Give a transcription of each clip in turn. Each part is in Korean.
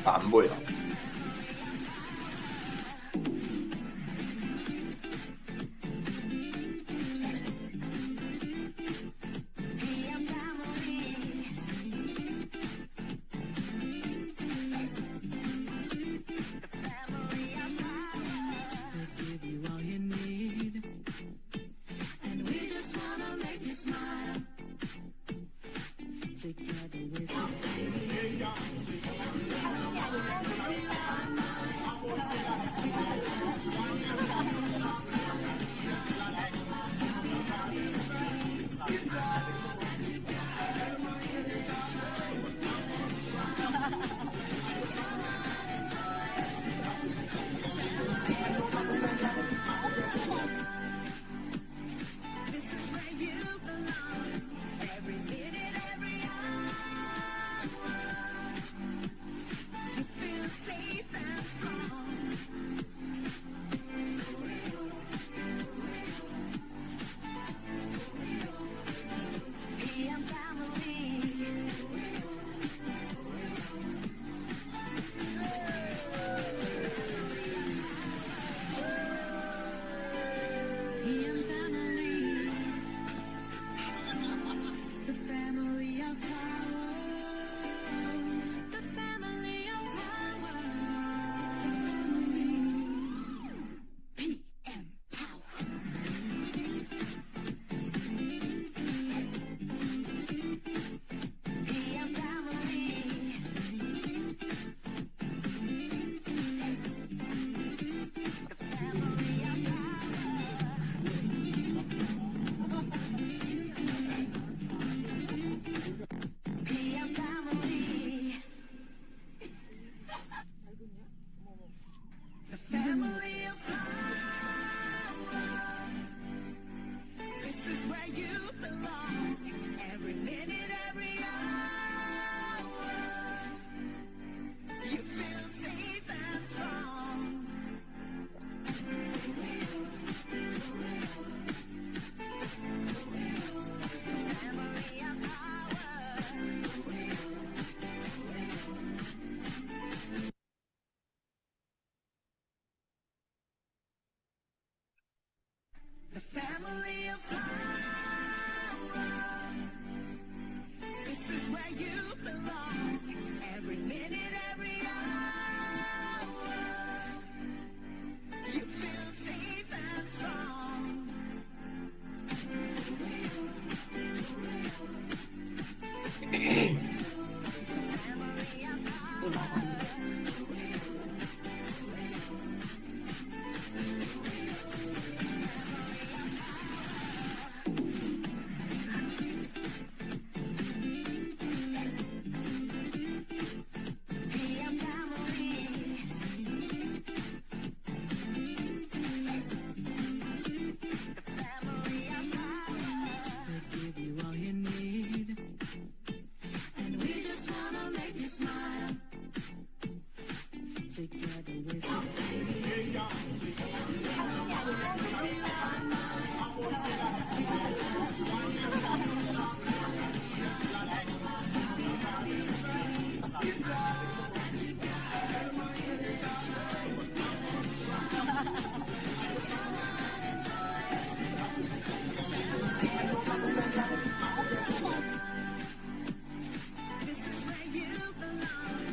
다 안 보여.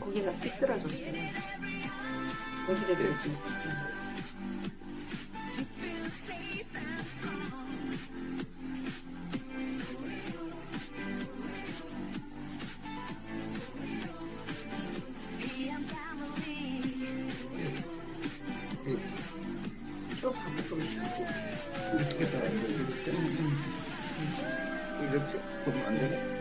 고기가 삐뚤어졌어요. 고기를 들지. 쭉 가보고 있어. 이렇게 다 이렇게 보면 안 되네.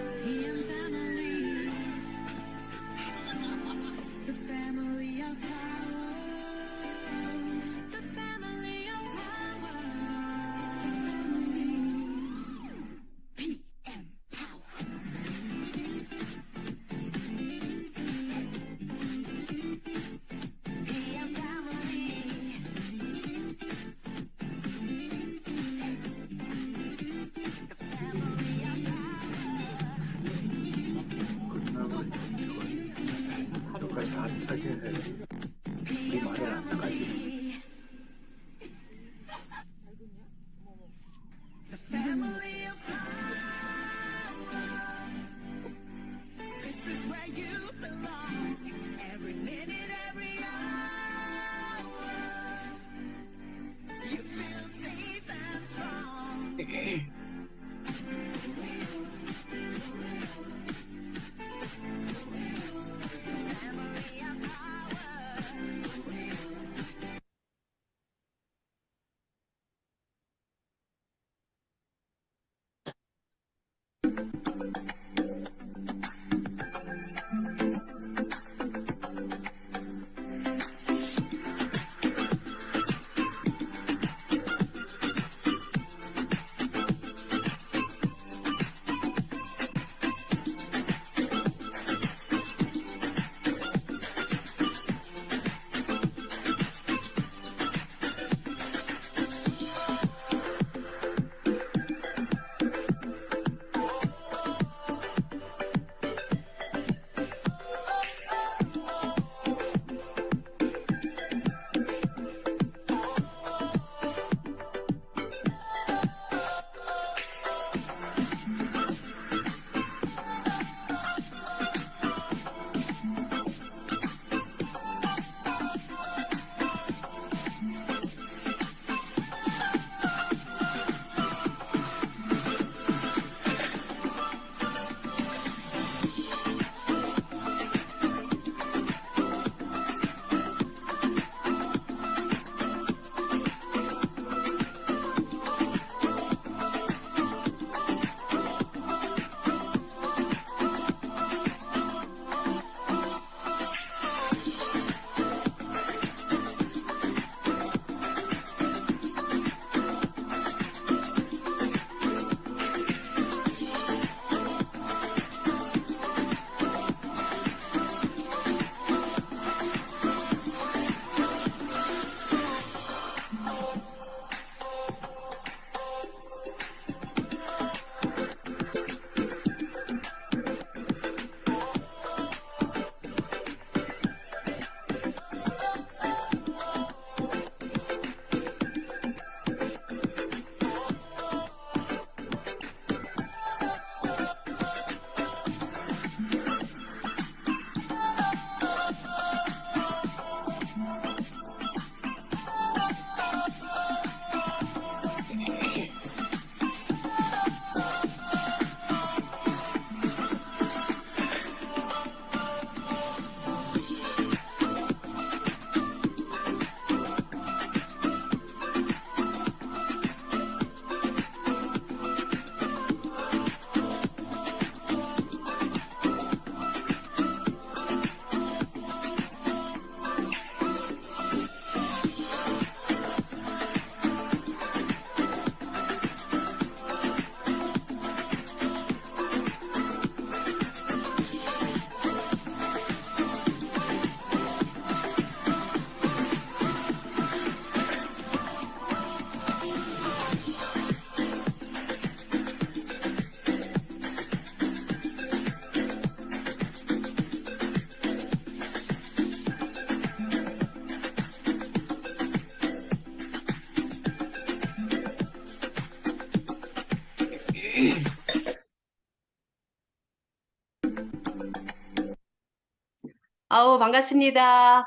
아우, 반갑습니다.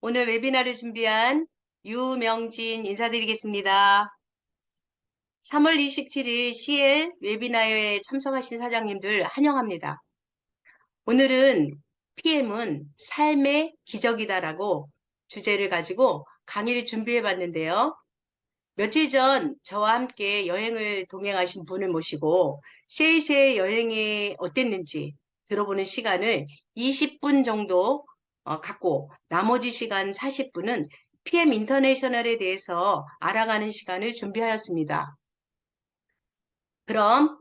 오늘 웨비나를 준비한 유명진 인사드리겠습니다. 3월 27일 CL 웨비나에 참석하신 사장님들 환영합니다. 오늘은 PM은 삶의 기적이다라고 주제를 가지고 강의를 준비해 봤는데요. 며칠 전 저와 함께 여행을 동행하신 분을 모시고 세이셀 여행이 어땠는지 들어보는 시간을 20분 정도 갖고 나머지 시간 40분은 PM 인터내셔널에 대해서 알아가는 시간을 준비하였습니다. 그럼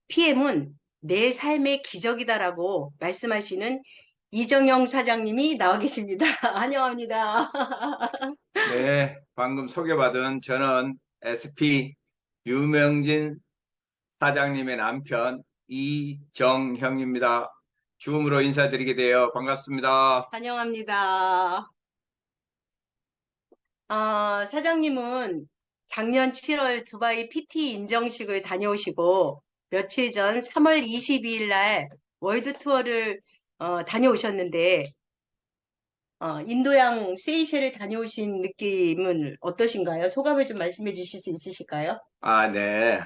PM은 내 삶의 기적이다라고 말씀하시는 이정영 사장님이 나와 계십니다. 환영합니다. 네, 방금 소개받은 저는 SP 유명진 사장님의 남편 이정형입니다. 줌으로 인사드리게 되어 반갑습니다. 환영합니다. 사장님은 작년 7월 두바이 PT 인정식을 다녀오시고 며칠 전 3월 22일 날 월드 투어를 다녀오셨는데 인도양 세이셸을 다녀오신 느낌은 어떠신가요? 소감을 좀 말씀해 주실 수 있으실까요? 네.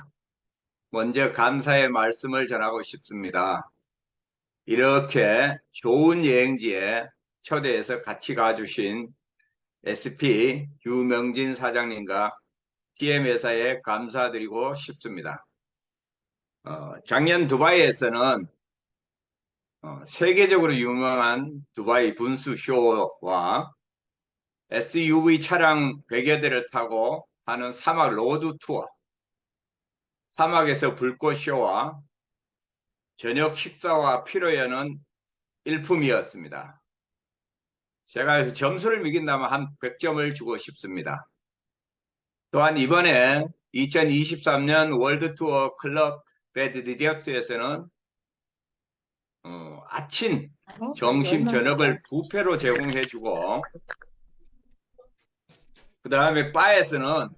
먼저 감사의 말씀을 전하고 싶습니다. 이렇게 좋은 여행지에 초대해서 같이 가주신 SP 유명진 사장님과 TM 회사에 감사드리고 싶습니다. 작년 두바이에서는 세계적으로 유명한 두바이 분수 쇼와 SUV 차량 100여 대를 타고 하는 사막 로드 투어, 사막에서 불꽃 쇼와 저녁 식사와 피로연은 일품이었습니다. 제가 점수를 매긴다면 한 100점을 주고 싶습니다. 또한 이번에 2023년 월드 투어 클럽 배드 디럭스에서는 아침, 점심, 저녁을 뷔페로 제공해주고 그 다음에 바에서는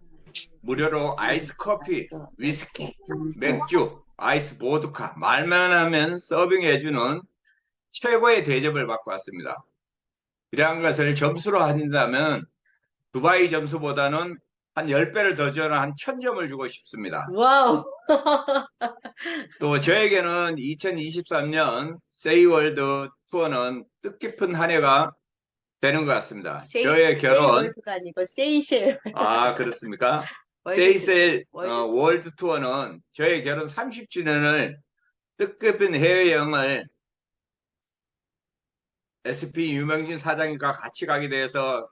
무료로 아이스 커피, 위스키, 맥주, 아이스 보드카 말만 하면 서빙해주는 최고의 대접을 받고 왔습니다. 이러한 것을 점수로 한다면 두바이 점수보다는 한 10배를 더 주는 한 1000점을 주고 싶습니다. 와우. 또 저에게는 2023년 세이월드 투어는 뜻깊은 한 해가 되는 것 같습니다. 저의 결혼 세이월드가 아니고 세이셸. 그렇습니까? 월드 세이셀 월드 월드 투어는 저의 결혼 30주년을 뜻깊은 해외여행을 SP 유명진 사장님과 같이 가게 돼서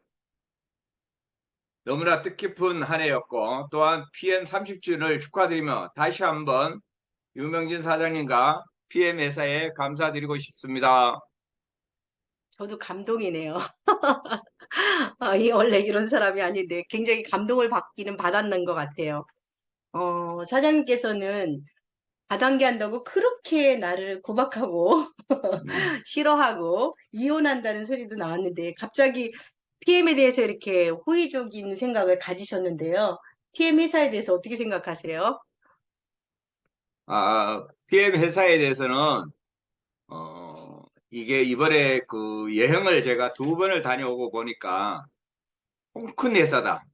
너무나 뜻깊은 한 해였고 또한 PM 30주년을 축하드리며 다시 한번 유명진 사장님과 PM 회사에 감사드리고 싶습니다. 저도 감동이네요. 원래 이런 사람이 아닌데 굉장히 감동을 받기는 받았는 것 같아요. 사장님께서는 다단계 한다고 그렇게 나를 구박하고 싫어하고 이혼한다는 소리도 나왔는데 갑자기 PM에 대해서 이렇게 호의적인 생각을 가지셨는데요. TM 회사에 대해서 어떻게 생각하세요? PM 회사에 대해서는 이게 이번에 그 여행을 제가 2번을 다녀오고 보니까 통큰 회사다.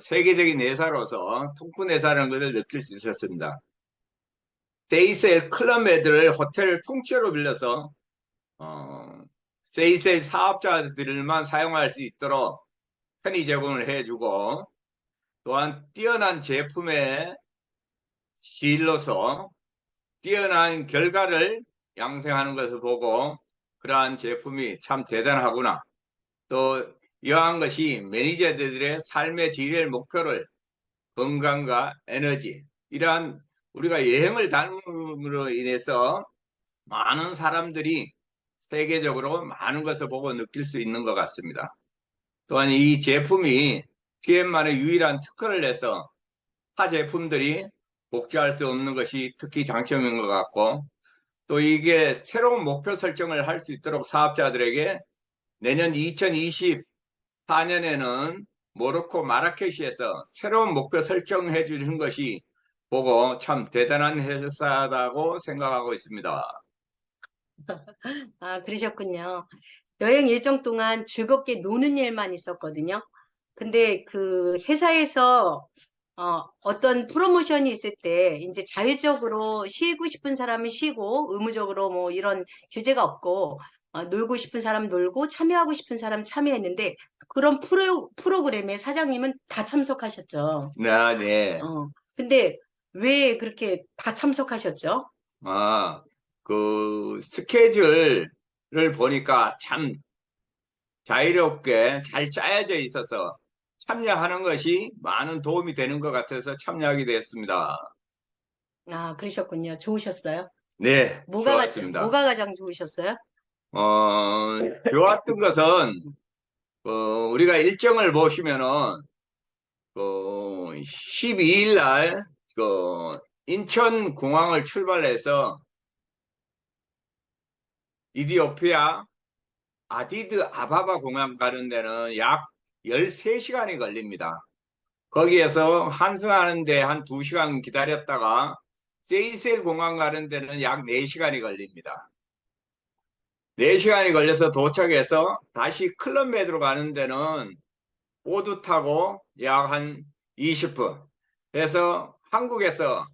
세계적인 회사로서 통큰 회사라는 것을 느낄 수 있었습니다. 세이셀 클럽메드를 호텔을 통째로 빌려서 세이셀 사업자들만 사용할 수 있도록 편의 제공을 해주고 또한 뛰어난 제품의 질로서 뛰어난 결과를 양성하는 것을 보고 그러한 제품이 참 대단하구나. 또 이러한 것이 매니저들의 삶의 질의 목표를 건강과 에너지 이러한 우리가 여행을 다님으로 인해서 많은 사람들이 세계적으로 많은 것을 보고 느낄 수 있는 것 같습니다. 또한 이 제품이 TM만의 유일한 특허를 내서 타 제품들이 복제할 수 없는 것이 특히 장점인 것 같고 또 이게 새로운 목표 설정을 할 수 있도록 사업자들에게 내년 2024년에는 모로코 마라케시에서 새로운 목표 설정해 주는 것이 보고 참 대단한 회사다고 생각하고 있습니다. 아, 그러셨군요. 여행 일정 동안 즐겁게 노는 일만 있었거든요. 근데 그 회사에서 어떤 프로모션이 있을 때 이제 자율적으로 쉬고 싶은 사람은 쉬고 의무적으로 뭐 이런 규제가 없고 놀고 싶은 사람 놀고 참여하고 싶은 사람 참여했는데 그런 프로그램에 사장님은 다 참석하셨죠. 네, 네. 근데 왜 그렇게 다 참석하셨죠? 아, 그 스케줄을 보니까 참 자유롭게 잘 짜여져 있어서 참여하는 것이 많은 도움이 되는 것 같아서 참여하게 되었습니다. 아, 그러셨군요. 좋으셨어요? 네, 좋았습니다. 뭐가 가장 좋으셨어요? 좋았던 것은 우리가 일정을 보시면은 12일 날 인천 공항을 출발해서 이디오피아 아디드 아바바 공항 가는 데는 약 13시간이 걸립니다. 거기에서 환승하는데 한 2시간 기다렸다가 세이셀 공항 가는 데는 약 4시간이 걸립니다. 4시간이 걸려서 도착해서 다시 클럽메드로 가는 데는 보드 타고 약 한 20분. 그래서 한국에서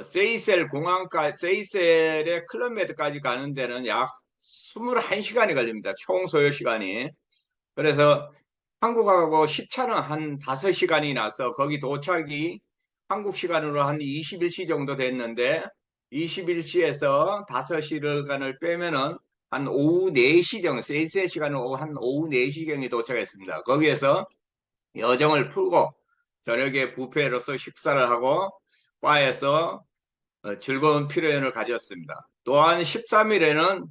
세이셀 공항까지, 세이셀의 클럽메드까지 가는 데는 약 21시간이 걸립니다. 총 소요 시간이. 그래서 한국하고 시차는 한 5시간이 나서 거기 도착이 한국 시간으로 한 21시 정도 됐는데 21시에서 5시간을 빼면은 한 오후 4시 정도, 세이셀 시간은 한 오후 4시경에 도착했습니다. 거기에서 여정을 풀고 저녁에 뷔페로서 식사를 하고 바에서 즐거운 피로연을 가졌습니다. 또한 13일에는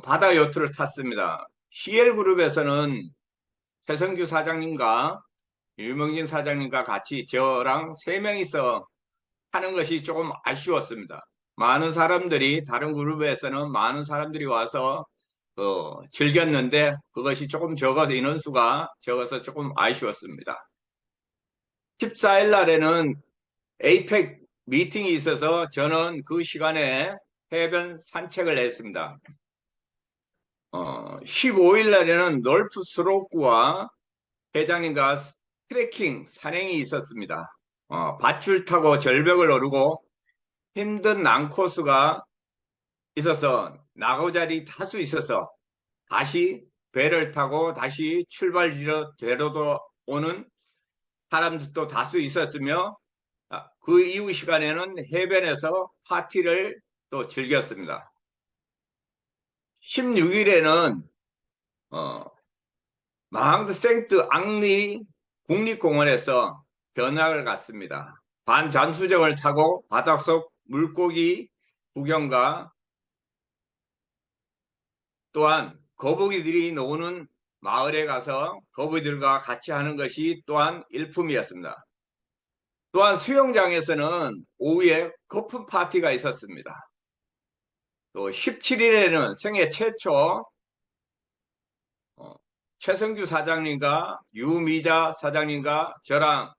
바다 요트를 탔습니다. CL그룹에서는 최성규 사장님과 유명진 사장님과 같이 저랑 3명이서 하는 것이 조금 아쉬웠습니다. 많은 사람들이 다른 그룹에서는 많은 사람들이 와서 즐겼는데 그것이 조금 적어서 인원수가 적어서 조금 아쉬웠습니다. 14일 날에는 에이펙 미팅이 있어서 저는 그 시간에 해변 산책을 했습니다. 15일 날에는 롤프 스로크와 회장님과 트레킹 산행이 있었습니다. 밧줄 타고 절벽을 오르고 힘든 난코스가 있어서 나고자리 다수 있어서 다시 배를 타고 다시 출발지로 되돌아 오는 사람들도 다수 있었으며 그 이후 시간에는 해변에서 파티를 또 즐겼습니다. 16일에는 마항드 생트 앙리 국립공원에서 견학을 갔습니다. 반잠수정을 타고 바닷속 물고기 구경과 또한 거북이들이 노는 마을에 가서 거북이들과 같이 하는 것이 또한 일품이었습니다. 또한 수영장에서는 오후에 거품 파티가 있었습니다. 또 17일에는 생애 최초 최성규 사장님과 유미자 사장님과 저랑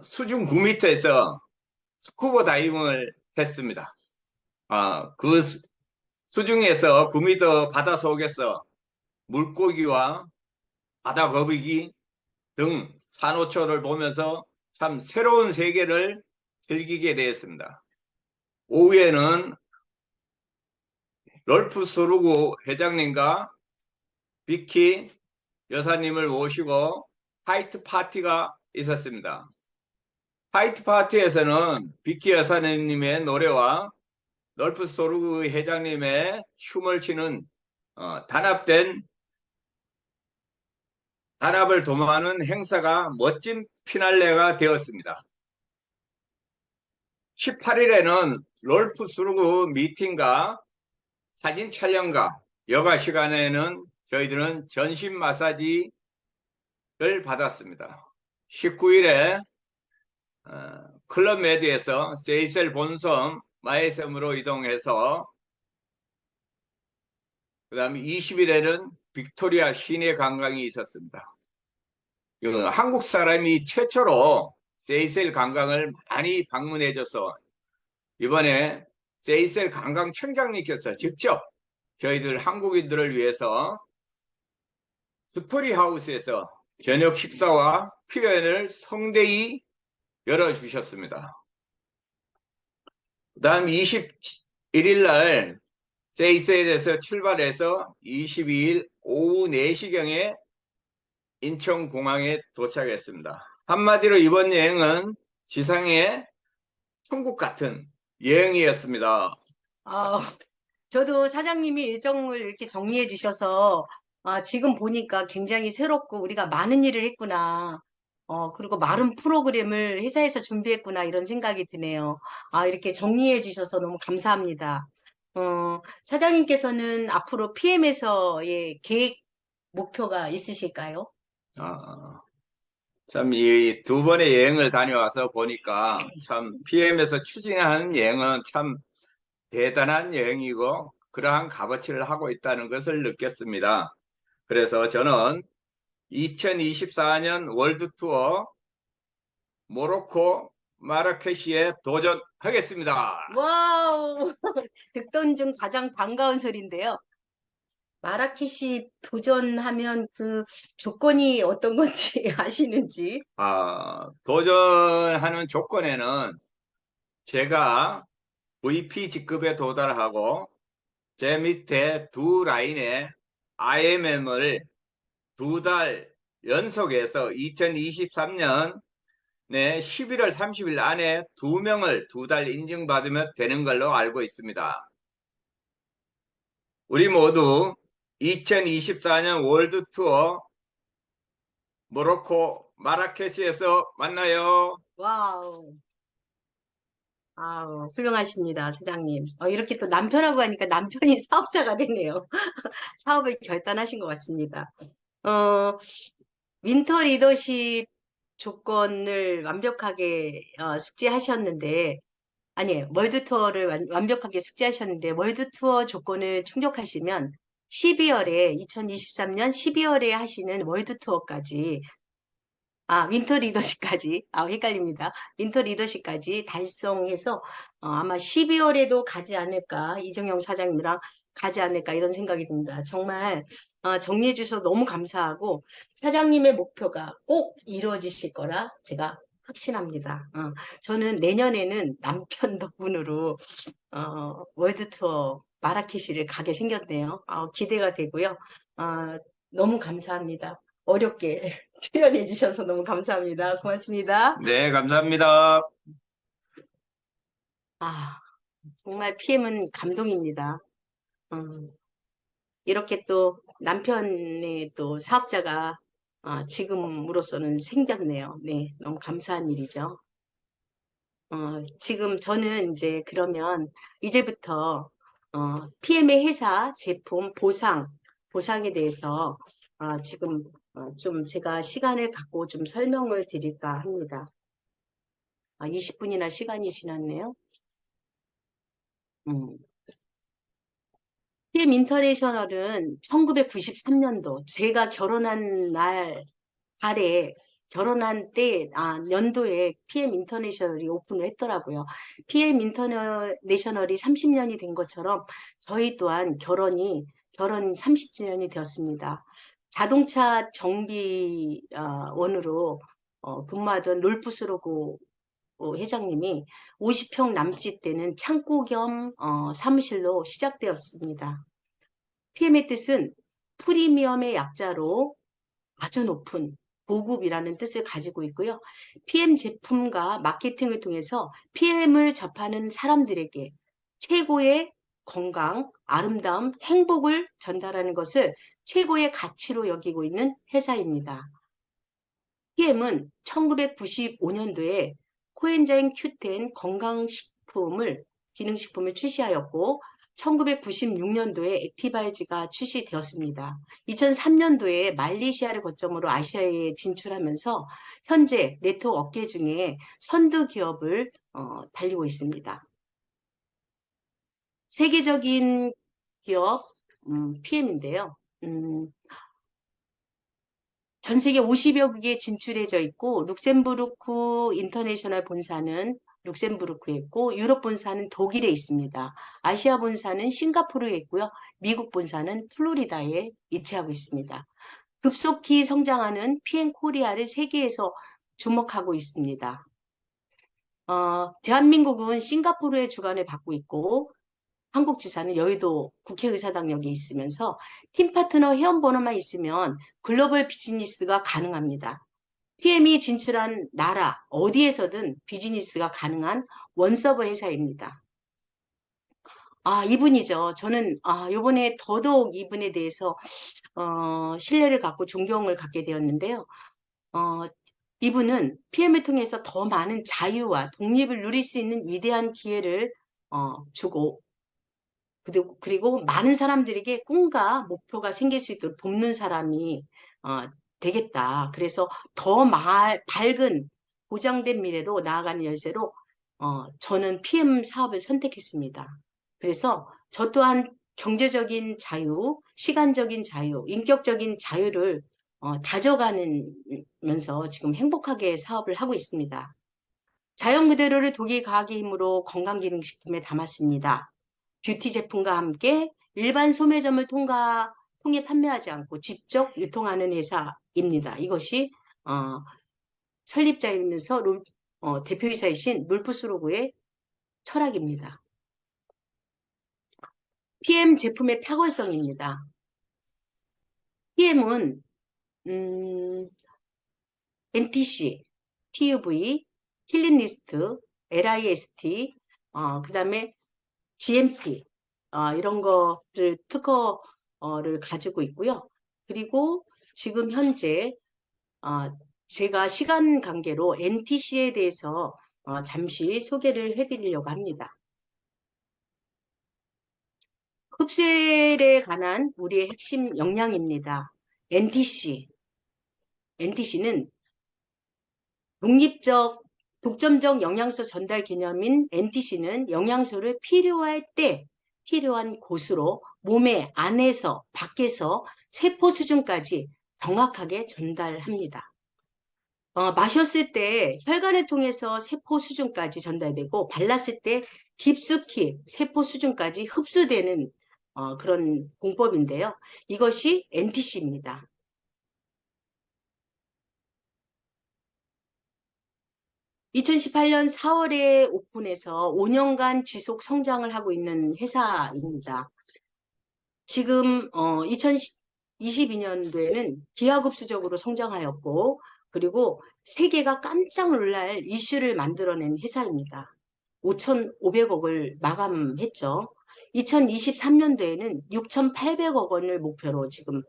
수중 9m에서 스쿠버 다이빙을 했습니다. 그 수중에서 9m 바다 속에서 물고기와 바다 거북이 등 산호초를 보면서 참 새로운 세계를 즐기게 되었습니다. 오후에는 롤프 소르구 회장님과 비키 여사님을 모시고 화이트 파티가 있었습니다. 화이트 파티에서는 비키 여사님의 노래와 롤프 소르구 회장님의 춤을 추는 단합을 도모하는 행사가 멋진 피날레가 되었습니다. 18일에는 롤프 소르구 미팅과 사진 촬영과 여가 시간에는 저희들은 전신 마사지를 받았습니다. 19일에 클럽 메드에서 세이셀 본섬 마에섬으로 이동해서 그 다음에 20일에는 빅토리아 시내 관광이 있었습니다. 한국 사람이 최초로 세이셀 관광을 많이 방문해줘서 이번에 세이셀 관광청장님께서 직접 저희들 한국인들을 위해서 스토리하우스에서 저녁 식사와 피레를 성대히 열어주셨습니다. 그 다음 21일 날 세이셀에서 출발해서 22일 오후 4시경에 인천공항에 도착했습니다. 한마디로 이번 여행은 지상의 천국 같은 여행이었습니다. 아, 저도 사장님이 일정을 이렇게 정리해 주셔서 지금 보니까 굉장히 새롭고 우리가 많은 일을 했구나. 그리고 많은 프로그램을 회사에서 준비했구나 이런 생각이 드네요. 이렇게 정리해 주셔서 너무 감사합니다. 사장님께서는 앞으로 PM에서의 계획, 목표가 있으실까요? 아, 참, 이 두 번의 여행을 다녀와서 보니까 참, PM에서 추진하는 여행은 참 대단한 여행이고, 그러한 값어치를 하고 있다는 것을 느꼈습니다. 그래서 저는 2024년 월드 투어 모로코 마라케시에 도전하겠습니다. 와우! 듣던 중 가장 반가운 소리인데요. 마라케시 도전하면 그 조건이 어떤 건지 아시는지? 도전하는 조건에는 제가 VP 직급에 도달하고 제 밑에 두 라인에 IMM을 2달 연속해서 2023년 내 11월 30일 안에 2명을 2달 인증받으면 되는 걸로 알고 있습니다. 우리 모두 2024년 월드 투어 모로코 마라케시에서 만나요. 와우. 훌륭하십니다, 사장님. 이렇게 또 남편하고 하니까 남편이 사업자가 되네요. 사업을 결단하신 것 같습니다. 어, 윈터 리더십 조건을 완벽하게 숙지하셨는데, 아니에요. 월드 투어를 완벽하게 숙지하셨는데, 월드 투어 조건을 충족하시면 12월에, 2023년 12월에 하시는 월드 투어까지 윈터 리더십까지, 헷갈립니다. 윈터 리더십까지 달성해서 아마 12월에도 가지 않을까, 이정영 사장님이랑 가지 않을까 이런 생각이 듭니다. 정말 정리해 주셔서 너무 감사하고 사장님의 목표가 꼭 이루어지실 거라 제가 확신합니다. 저는 내년에는 남편 덕분으로 월드 투어 마라케시를 가게 생겼네요. 기대가 되고요. 너무 감사합니다. 어렵게 출연해 주셔서 너무 감사합니다. 고맙습니다. 네, 감사합니다. 정말 PM은 감동입니다. 음, 이렇게 또 남편의 또 사업자가 지금으로서는 생겼네요. 네, 너무 감사한 일이죠. 지금 저는 이제 그러면 이제부터 PM의 회사 제품 보상에 대해서 지금 좀 제가 시간을 갖고 좀 설명을 드릴까 합니다. 20분이나 시간이 지났네요. PM 인터내셔널은 1993년도 제가 결혼한 날 달에 결혼한 때 연도에 PM 인터내셔널이 오픈을 했더라고요. PM 인터내셔널이 30년이 된 것처럼 저희 또한 결혼 30주년이 되었습니다. 자동차 정비원으로 근무하던 롤프스로고 회장님이 50평 남짓 되는 창고 겸 사무실로 시작되었습니다. PM의 뜻은 프리미엄의 약자로 아주 높은 보급이라는 뜻을 가지고 있고요. PM 제품과 마케팅을 통해서 PM을 접하는 사람들에게 최고의 건강, 아름다움, 행복을 전달하는 것을 최고의 가치로 여기고 있는 회사입니다. PM은 1995년도에 코엔자임 Q10 기능식품을 출시하였고 1996년도에 액티바이즈가 출시되었습니다. 2003년도에 말레이시아를 거점으로 아시아에 진출하면서 현재 네트워크 업계 중에 선두 기업을 달리고 있습니다. 세계적인 기업 PM인데요. 전 세계 50여 국에 진출해져 있고 룩셈부르크 인터내셔널 본사는 룩셈부르크에 있고 유럽 본사는 독일에 있습니다. 아시아 본사는 싱가포르에 있고요. 미국 본사는 플로리다에 위치하고 있습니다. 급속히 성장하는 PM 코리아를 세계에서 주목하고 있습니다. 대한민국은 싱가포르의 주관을 받고 있고 한국 지사는 여의도 국회의사당역에 있으면서 팀 파트너 회원 번호만 있으면 글로벌 비즈니스가 가능합니다. TM이 진출한 나라 어디에서든 비즈니스가 가능한 원서버 회사입니다. 이분이죠. 저는 이번에 더더욱 이분에 대해서 신뢰를 갖고 존경을 갖게 되었는데요. 이분은 PM을 통해서 더 많은 자유와 독립을 누릴 수 있는 위대한 기회를 주고 그리고 많은 사람들에게 꿈과 목표가 생길 수 있도록 돕는 사람이 되겠다. 그래서 더 밝은 보장된 미래로 나아가는 열쇠로 저는 PM 사업을 선택했습니다. 그래서 저 또한 경제적인 자유, 시간적인 자유, 인격적인 자유를 다져가면서 지금 행복하게 사업을 하고 있습니다. 자연 그대로를 독일 과학의 힘으로 건강기능식품에 담았습니다. 뷰티 제품과 함께 일반 소매점을 통해 판매하지 않고 직접 유통하는 회사입니다. 이것이 설립자이면서 대표이사이신 룰프스 로그의 철학입니다. PM 제품의 탁월성입니다. PM은 NTC, TUV, 킬린리스트, LIST, 그 다음에 GMP 이런 거를 특허를 가지고 있고요. 그리고 지금 현재 제가 시간 관계로 NTC에 대해서 잠시 소개를 해드리려고 합니다. 흡수에 관한 우리의 핵심 역량입니다. NTC는 독점적 영양소 전달 개념인 NTC는 영양소를 필요할 때 필요한 곳으로 몸의 안에서 밖에서 세포 수준까지 정확하게 전달합니다. 마셨을 때 혈관을 통해서 세포 수준까지 전달되고 발랐을 때 깊숙이 세포 수준까지 흡수되는 그런 공법인데요. 이것이 NTC입니다. 2018년 4월에 오픈해서 5년간 지속 성장을 하고 있는 회사입니다. 지금 2022년도에는 기하급수적으로 성장하였고 그리고 세계가 깜짝 놀랄 이슈를 만들어낸 회사입니다. 5,500억을 마감했죠. 2023년도에는 6,800억 원을 목표로 지금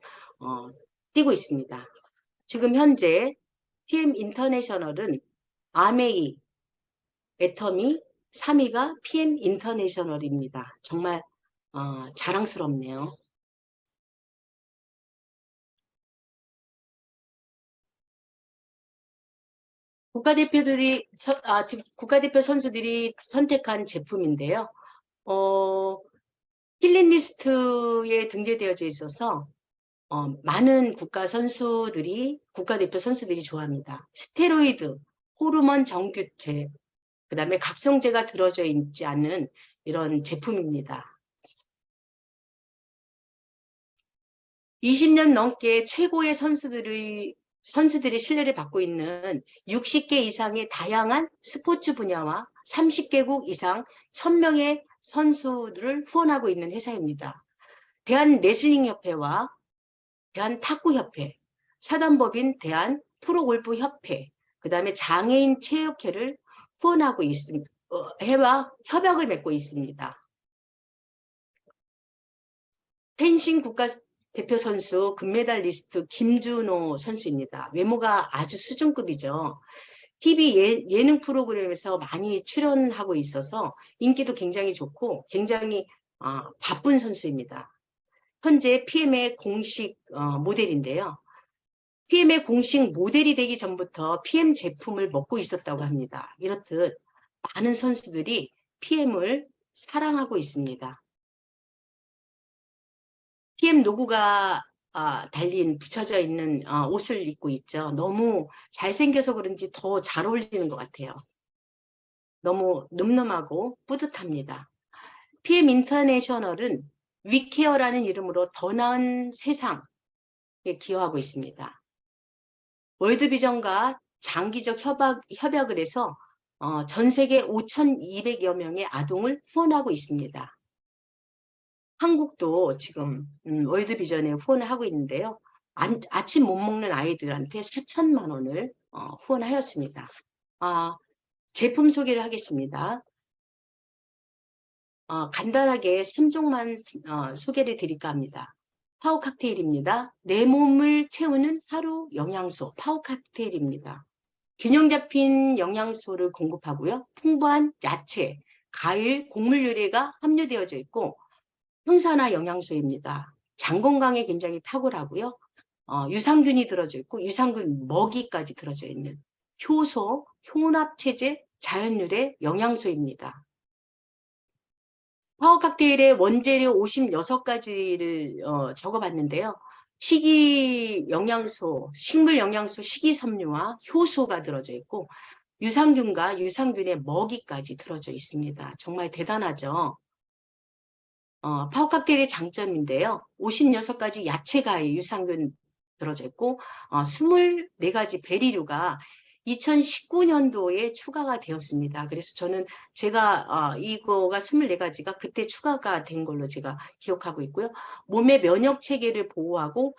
뛰고 있습니다. 지금 현재 TM 인터내셔널은 아메이, 애터미, 3위가 PM 인터내셔널입니다. 정말 자랑스럽네요. 국가대표 선수들이 선택한 제품인데요. 킬링리스트에 등재되어져 있어서 많은 국가대표 선수들이 좋아합니다. 스테로이드, 호르몬 정규체, 그 다음에 각성제가 들어져 있지 않은 이런 제품입니다. 20년 넘게 최고의 선수들이 신뢰를 받고 있는 60개 이상의 다양한 스포츠 분야와 30개국 이상 1000명의 선수들을 후원하고 있는 회사입니다. 대한레슬링협회와 대한탁구협회, 사단법인 대한프로골프협회, 그 다음에 장애인 체육회를 후원하고 있습니다. 해와 협약을 맺고 있습니다. 펜싱 국가대표 선수 금메달리스트 김준호 선수입니다. 외모가 아주 수준급이죠. TV 예능 프로그램에서 많이 출연하고 있어서 인기도 굉장히 좋고 굉장히 바쁜 선수입니다. 현재 PM의 공식 모델인데요. PM의 공식 모델이 되기 전부터 PM 제품을 먹고 있었다고 합니다. 이렇듯 많은 선수들이 PM을 사랑하고 있습니다. PM 로고가 달린 붙여져 있는 옷을 입고 있죠. 너무 잘생겨서 그런지 더 잘 어울리는 것 같아요. 너무 늠름하고 뿌듯합니다. PM 인터내셔널은 위케어라는 이름으로 더 나은 세상에 기여하고 있습니다. 월드비전과 장기적 협약을 해서 전 세계 5,200여 명의 아동을 후원하고 있습니다. 한국도 지금 월드비전에 후원을 하고 있는데요. 아침 못 먹는 아이들한테 4천만 원을 후원하였습니다. 제품 소개를 하겠습니다. 간단하게 3종만 소개를 드릴까 합니다. 파워 칵테일입니다. 내 몸을 채우는 하루 영양소 파워 칵테일입니다. 균형 잡힌 영양소를 공급하고요. 풍부한 야채, 과일, 곡물 요리가 함유되어져 있고 항산화 영양소입니다. 장 건강에 굉장히 탁월하고요. 유산균이 들어져 있고 유산균 먹이까지 들어져 있는 효소, 혼합체제, 자연유래 영양소입니다. 파워 칵테일의 원재료 56가지를 적어봤는데요. 식이 영양소, 식물 영양소, 식이섬유와 효소가 들어져 있고 유산균과 유산균의 먹이까지 들어져 있습니다. 정말 대단하죠. 파워 칵테일의 장점인데요. 56가지 야채, 과일, 유산균 들어져 있고 24가지 베리류가 2019년도에 추가가 되었습니다. 그래서 저는 제가 이거가 24가지가 그때 추가가 된 걸로 제가 기억하고 있고요. 몸의 면역 체계를 보호하고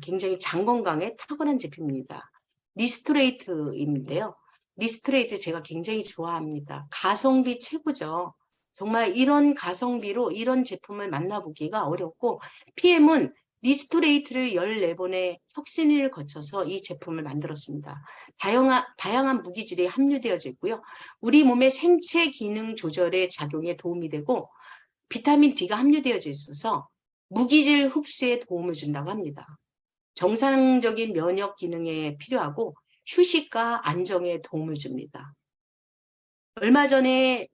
굉장히 장 건강에 탁월한 제품입니다. 리스토레이트인데요. 리스토레이트 제가 굉장히 좋아합니다. 가성비 최고죠. 정말 이런 가성비로 이런 제품을 만나보기가 어렵고 PM은 리스토레이트를 14번의 혁신을 거쳐서 이 제품을 만들었습니다. 다양한 무기질이 함유되어져 있고요. 우리 몸의 생체 기능 조절에 작용에 도움이 되고 비타민 D가 함유되어져 있어서 무기질 흡수에 도움을 준다고 합니다. 정상적인 면역 기능에 필요하고 휴식과 안정에 도움을 줍니다. 얼마 전에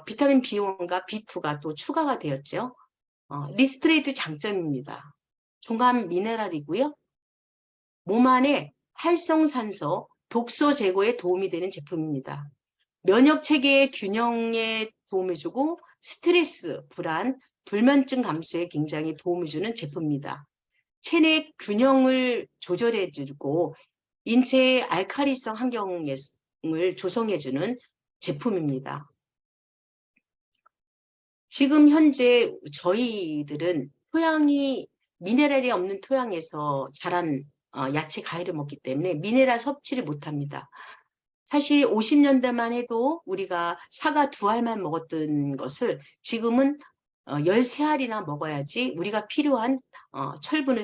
비타민 B1과 B2가 또 추가가 되었죠. 리스트레이트 장점입니다. 종합 미네랄이고요. 몸 안에 활성산소, 독소 제거에 도움이 되는 제품입니다. 면역 체계의 균형에 도움을 주고 스트레스, 불안, 불면증 감소에 굉장히 도움을 주는 제품입니다. 체내 균형을 조절해주고 인체의 알칼리성 환경을 조성해주는 제품입니다. 지금 현재 저희들은 토양이 미네랄이 없는 토양에서 자란 야채 과일을 먹기 때문에 미네랄 섭취를 못합니다. 사실 50년대만 해도 우리가 사과 2알만 먹었던 것을 지금은 13알이나 먹어야지 우리가 필요한 철분을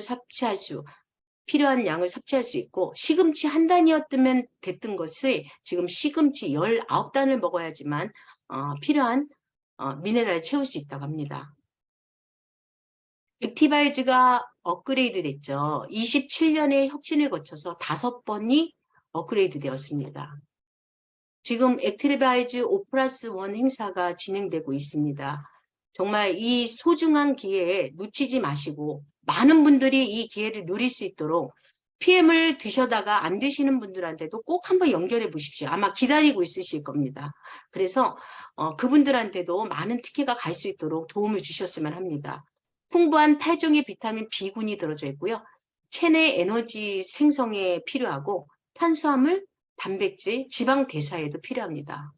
필요한 양을 섭취할 수 있고 시금치 한 단이었으면 됐던 것을 지금 시금치 19단을 먹어야지만 필요한 미네랄을 채울 수 있다고 합니다. 액티바이즈가 업그레이드 됐죠. 27년의 혁신을 거쳐서 5번이 업그레이드 되었습니다. 지금 액티바이즈 5+1 행사가 진행되고 있습니다. 정말 이 소중한 기회에 놓치지 마시고 많은 분들이 이 기회를 누릴 수 있도록 PM을 드셔다가 안 드시는 분들한테도 꼭 한번 연결해 보십시오. 아마 기다리고 있으실 겁니다. 그래서 그분들한테도 많은 특혜가 갈 수 있도록 도움을 주셨으면 합니다. 풍부한 8종의 비타민 B군이 들어져 있고요. 체내 에너지 생성에 필요하고 탄수화물, 단백질, 지방 대사에도 필요합니다.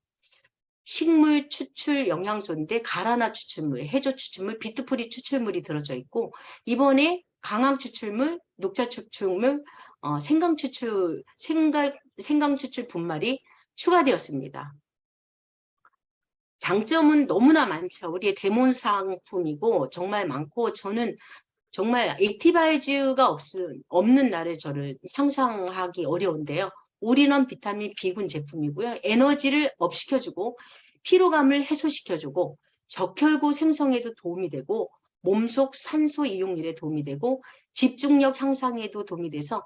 식물 추출 영양소인데 가라나 추출물, 해조 추출물, 비트프리 추출물이 들어져 있고 이번에 강황 추출물, 녹차 추출물, 생강 추출 분말이 추가되었습니다. 장점은 너무나 많죠. 우리의 대문 상품이고 정말 많고 저는 정말 액티바이즈가 없는 날에 저를 상상하기 어려운데요. 올인원 비타민 B군 제품이고요. 에너지를 업시켜주고 피로감을 해소시켜주고 적혈구 생성에도 도움이 되고 몸속 산소 이용률에 도움이 되고 집중력 향상에도 도움이 돼서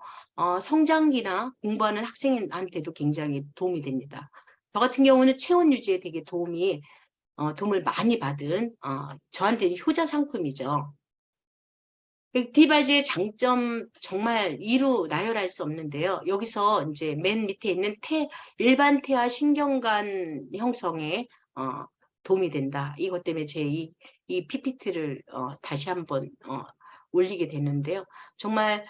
성장기나 공부하는 학생한테도 굉장히 도움이 됩니다. 저 같은 경우는 체온 유지에 되게 도움을 많이 받은 저한테는 효자 상품이죠. 액티바이즈의 장점 정말 이루 나열할 수 없는데요. 여기서 이제 맨 밑에 있는 일반 태아 신경관 형성에 도움이 된다. 이것 때문에 제 이 PPT를 다시 한번 올리게 되는데요. 정말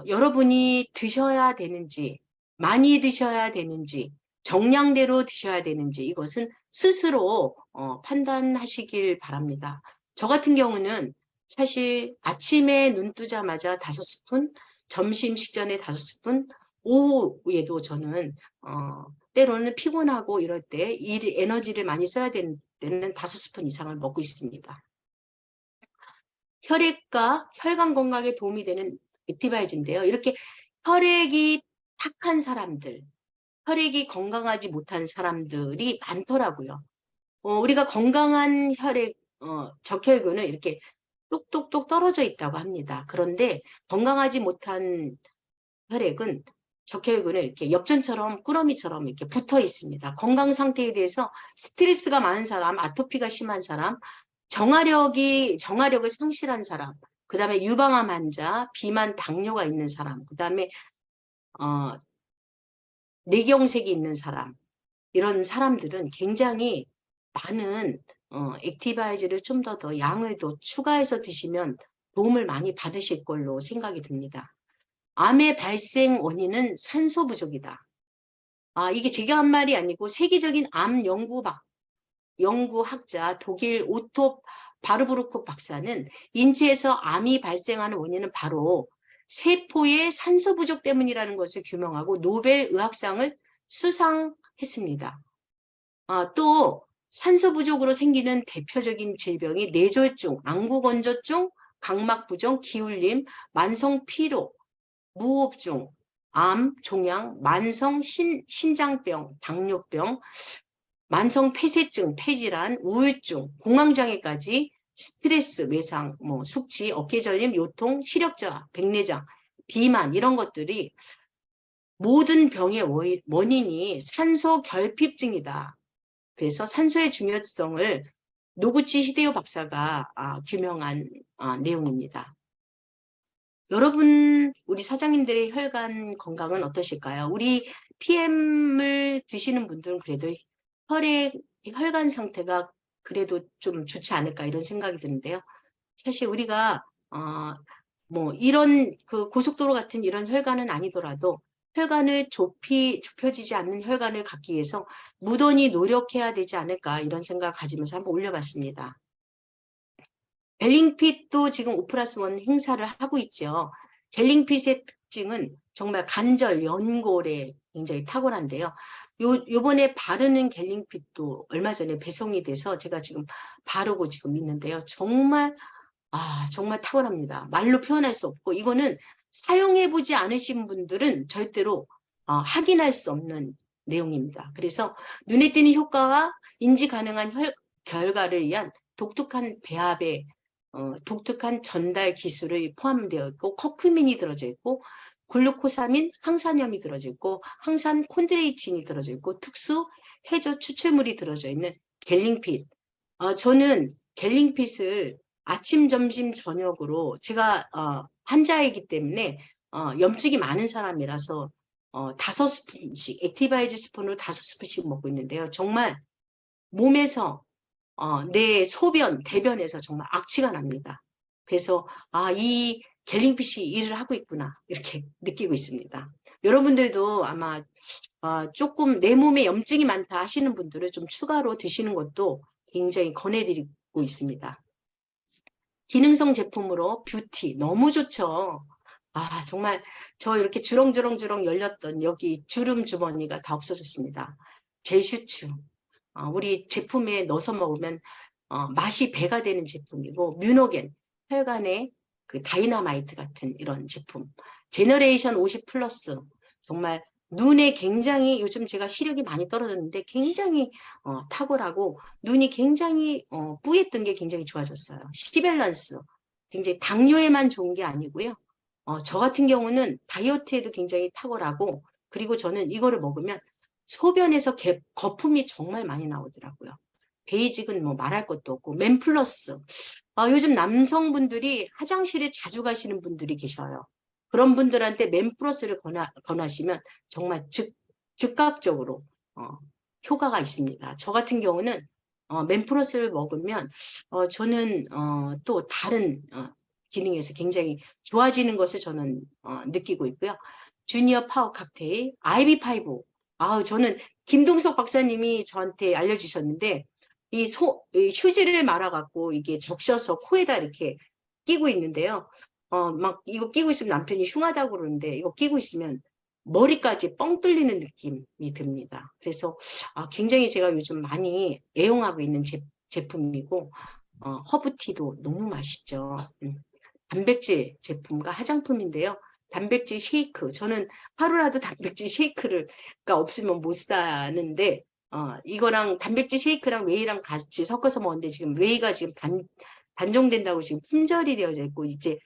여러분이 드셔야 되는지, 많이 드셔야 되는지, 정량대로 드셔야 되는지 이것은 스스로 판단하시길 바랍니다. 저 같은 경우는 사실 아침에 눈 뜨자마자 5스푼, 점심 식전에 5스푼, 오후에도 저는 때로는 피곤하고 이럴 때 에너지를 많이 써야 되는 때는 5스푼 이상을 먹고 있습니다. 혈액과 혈관 건강에 도움이 되는 액티바이즈인데요. 이렇게 혈액이 탁한 사람들, 혈액이 건강하지 못한 사람들이 많더라고요. 우리가 건강한 혈액, 적혈구는 이렇게 똑똑똑 떨어져 있다고 합니다. 그런데 건강하지 못한 혈액은 적혈구는 이렇게 엽전처럼 꾸러미처럼 이렇게 붙어 있습니다. 건강 상태에 대해서 스트레스가 많은 사람, 아토피가 심한 사람, 정화력을 상실한 사람, 그 다음에 유방암 환자, 비만, 당뇨가 있는 사람, 그 다음에 뇌경색이 있는 사람, 이런 사람들은 굉장히 많은 액티바이즈를 좀 더 양을 더 추가해서 드시면 도움을 많이 받으실 걸로 생각이 듭니다. 암의 발생 원인은 산소 부족이다. 이게 제가 한 말이 아니고 세계적인 암 연구학자 독일 오토 바르부르크 박사는 인체에서 암이 발생하는 원인은 바로 세포의 산소 부족 때문이라는 것을 규명하고 노벨 의학상을 수상했습니다. 또 산소 부족으로 생기는 대표적인 질병이 뇌졸중, 안구건조증, 각막부종, 기울림, 만성 피로, 무호흡증, 암, 종양, 만성 신장병, 당뇨병, 만성 폐쇄증, 폐질환, 우울증, 공황장애까지 스트레스, 외상, 숙취, 어깨절림, 요통, 시력저하, 백내장, 비만 이런 것들이 모든 병의 원인이 산소 결핍증이다. 그래서 산소의 중요성을 노구치 히데요 박사가 규명한 내용입니다. 여러분, 우리 사장님들의 혈관 건강은 어떠실까요? 우리 PM을 드시는 분들은 그래도 혈관 상태가 그래도 좀 좋지 않을까 이런 생각이 드는데요. 사실 우리가 이런 그 고속도로 같은 이런 혈관은 아니더라도 혈관을 좁혀지지 않는 혈관을 갖기 위해서 무던히 노력해야 되지 않을까 이런 생각을 가지면서 한번 올려봤습니다. 갤링핏도 지금 5+1 행사를 하고 있죠. 갤링핏의 특징은 정말 관절, 연골에 굉장히 탁월한데요. 요번에 바르는 갤링핏도 얼마 전에 배송이 돼서 제가 지금 바르고 지금 있는데요. 정말 탁월합니다. 말로 표현할 수 없고 이거는 사용해보지 않으신 분들은 절대로 확인할 수 없는 내용입니다. 그래서 눈에 띄는 효과와 인지 가능한 결과를 위한 독특한 배합의 독특한 전달 기술이 포함되어 있고 커큐민이 들어져 있고 글루코사민, 항산염이 들어져 있고 항산 콘드로이친이 들어져 있고 특수 해조 추출물이 들어져 있는 갤링핏. 저는 갤링핏을 아침, 점심, 저녁으로 제가 환자이기 때문에 염증이 많은 사람이라서 5스푼씩 액티바이즈 스푼으로 5스푼씩 먹고 있는데요. 정말 몸에서 내 소변, 대변에서 정말 악취가 납니다. 그래서 이 갤링핏이 일을 하고 있구나 이렇게 느끼고 있습니다. 여러분들도 아마 조금 내 몸에 염증이 많다 하시는 분들은 좀 추가로 드시는 것도 굉장히 권해드리고 있습니다. 기능성 제품으로 뷰티 너무 좋죠. 정말 저 이렇게 주렁주렁 열렸던 여기 주름 주머니가 다 없어졌습니다. 젤슈츠 우리 제품에 넣어서 먹으면 맛이 배가 되는 제품이고 뮤노겐 혈관의 그 다이너마이트 같은 이런 제품 제너레이션 50 플러스 정말 눈에 굉장히 요즘 제가 시력이 많이 떨어졌는데 굉장히 탁월하고 눈이 굉장히 뿌였던 게 굉장히 좋아졌어요. 시밸런스 굉장히 당뇨에만 좋은 게 아니고요. 저 같은 경우는 다이어트에도 굉장히 탁월하고 그리고 저는 이거를 먹으면 소변에서 거품이 정말 많이 나오더라고요. 베이직은 뭐 말할 것도 없고, 맨플러스. 요즘 남성분들이 화장실에 자주 가시는 분들이 계셔요. 그런 분들한테 맨플러스를 권하시면 정말 즉각적으로 효과가 있습니다. 저 같은 경우는 맨플러스를 먹으면 저는 또 다른 기능에서 굉장히 좋아지는 것을 저는 느끼고 있고요. 주니어 파워 칵테일, 아이비5. 저는 김동석 박사님이 저한테 알려주셨는데 이 휴지를 말아갖고 이게 적셔서 코에다 이렇게 끼고 있는데요. 막 이거 끼고 있으면 남편이 흉하다고 그러는데 이거 끼고 있으면 머리까지 뻥 뚫리는 느낌이 듭니다. 그래서 굉장히 제가 요즘 많이 애용하고 있는 제품이고 허브티도 너무 맛있죠. 단백질 제품과 화장품인데요. 단백질 쉐이크. 저는 하루라도 단백질 쉐이크가 없으면 못 사는데, 이거랑 단백질 쉐이크랑 웨이랑 같이 섞어서 먹는데 지금 웨이가 지금 단종된다고 지금 품절이 되어져 있고, 이제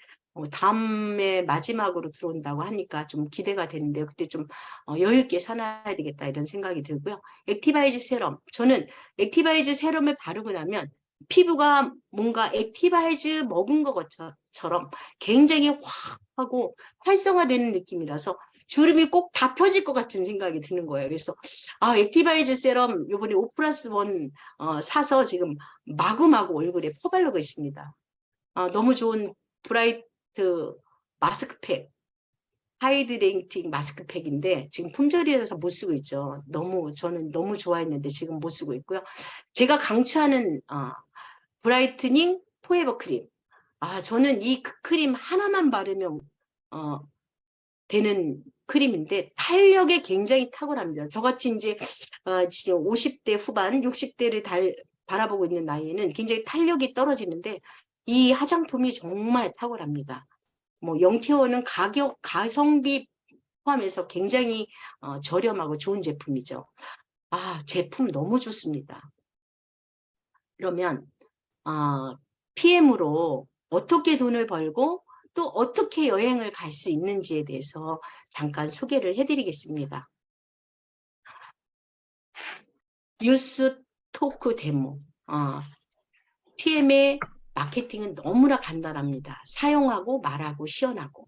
다음에 마지막으로 들어온다고 하니까 좀 기대가 되는데, 그때 좀 여유 있게 사놔야 되겠다 이런 생각이 들고요. 액티바이즈 세럼. 저는 액티바이즈 세럼을 바르고 나면 피부가 뭔가 액티바이즈 먹은 것처럼 굉장히 확 하고 활성화되는 느낌이라서 주름이 꼭 다 펴질 것 같은 생각이 드는 거예요. 그래서 액티바이즈 세럼 요번에 5+1 사서 지금 마구마구 얼굴에 퍼바르고 있습니다. 너무 좋은 브라이트 마스크팩, 하이드레이팅 마스크팩인데 지금 품절이라서 못 쓰고 있죠. 저는 너무 좋아했는데 지금 못 쓰고 있고요. 제가 강추하는 브라이트닝 포에버 크림. 저는 이 크림 하나만 바르면 되는 크림인데 탄력이 굉장히 탁월합니다. 저같이 이제 지금 50대 후반, 60대를 바라보고 있는 나이에는 굉장히 탄력이 떨어지는데 이 화장품이 정말 탁월합니다. 뭐 영티어는 가성비 포함해서 굉장히 저렴하고 좋은 제품이죠. 제품 너무 좋습니다. 그러면 PM으로 어떻게 돈을 벌고 또 어떻게 여행을 갈 수 있는지에 대해서 잠깐 소개를 해드리겠습니다. 뉴스 토크 데모. PM의 마케팅은 너무나 간단합니다. 사용하고 말하고 시연하고.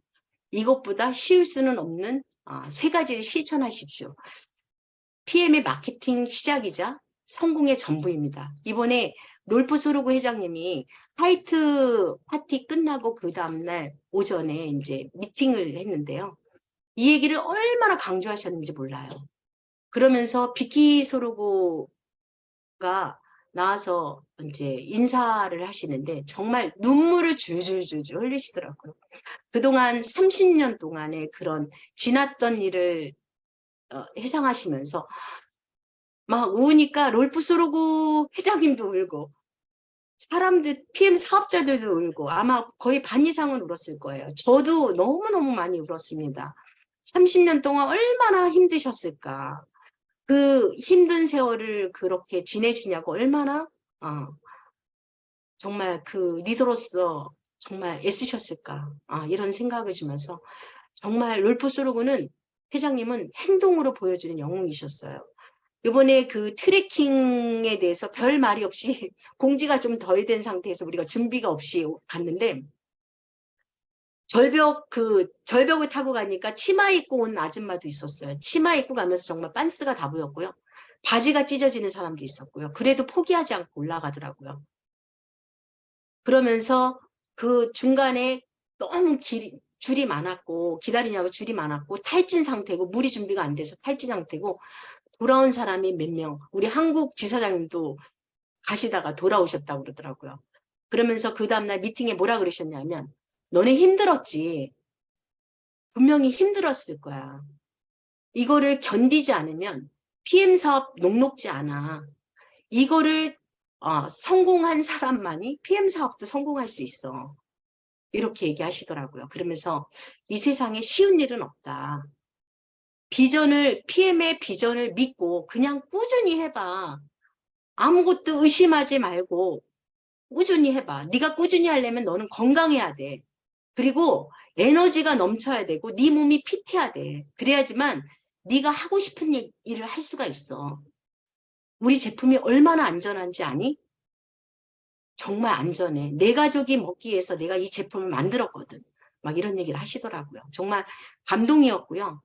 이것보다 쉬울 수는 없는 세 가지를 실천하십시오. PM의 마케팅 시작이자 성공의 전부입니다. 이번에 롤프 소르고 회장님이 화이트 파티 끝나고 그 다음날 오전에 이제 미팅을 했는데요. 이 얘기를 얼마나 강조하셨는지 몰라요. 그러면서 비키 소르고가 나와서 이제 인사를 하시는데 정말 눈물을 줄줄줄줄 흘리시더라고요. 그동안 30년 동안의 그런 지났던 일을 회상하시면서 막 우니까 롤프 소르고 회장님도 울고 사람들 PM 사업자들도 울고 아마 거의 반 이상은 울었을 거예요. 저도 너무너무 많이 울었습니다. 30년 동안 얼마나 힘드셨을까. 그 힘든 세월을 그렇게 지내시냐고 얼마나 정말 그 리더로서 정말 애쓰셨을까. 이런 생각을 주면서 정말 롤프 소르고는 회장님은 행동으로 보여주는 영웅이셨어요. 이번에 그 트래킹에 대해서 별 말이 없이 공지가 좀 덜 된 상태에서 우리가 준비가 없이 갔는데 절벽을 타고 가니까 치마 입고 온 아줌마도 있었어요. 치마 입고 가면서 정말 빤스가 다 보였고요. 바지가 찢어지는 사람도 있었고요. 그래도 포기하지 않고 올라가더라고요. 그러면서 그 중간에 너무 줄이 많았고 기다리냐고 줄이 많았고 탈진 상태고 물이 준비가 안 돼서 탈진 상태고 돌아온 사람이 몇 명, 우리 한국 지사장님도 가시다가 돌아오셨다고 그러더라고요. 그러면서 그 다음날 미팅에 뭐라 그러셨냐면 너네 힘들었지. 분명히 힘들었을 거야. 이거를 견디지 않으면 PM 사업 녹록지 않아. 이거를 성공한 사람만이 PM 사업도 성공할 수 있어. 이렇게 얘기하시더라고요. 그러면서 이 세상에 쉬운 일은 없다. PM의 비전을 믿고 그냥 꾸준히 해봐. 아무것도 의심하지 말고 꾸준히 해봐. 네가 꾸준히 하려면 너는 건강해야 돼. 그리고 에너지가 넘쳐야 되고 네 몸이 핏해야 돼. 그래야지만 네가 하고 싶은 일을 할 수가 있어. 우리 제품이 얼마나 안전한지 아니? 정말 안전해. 내 가족이 먹기 위해서 내가 이 제품을 만들었거든. 막 이런 얘기를 하시더라고요. 정말 감동이었고요.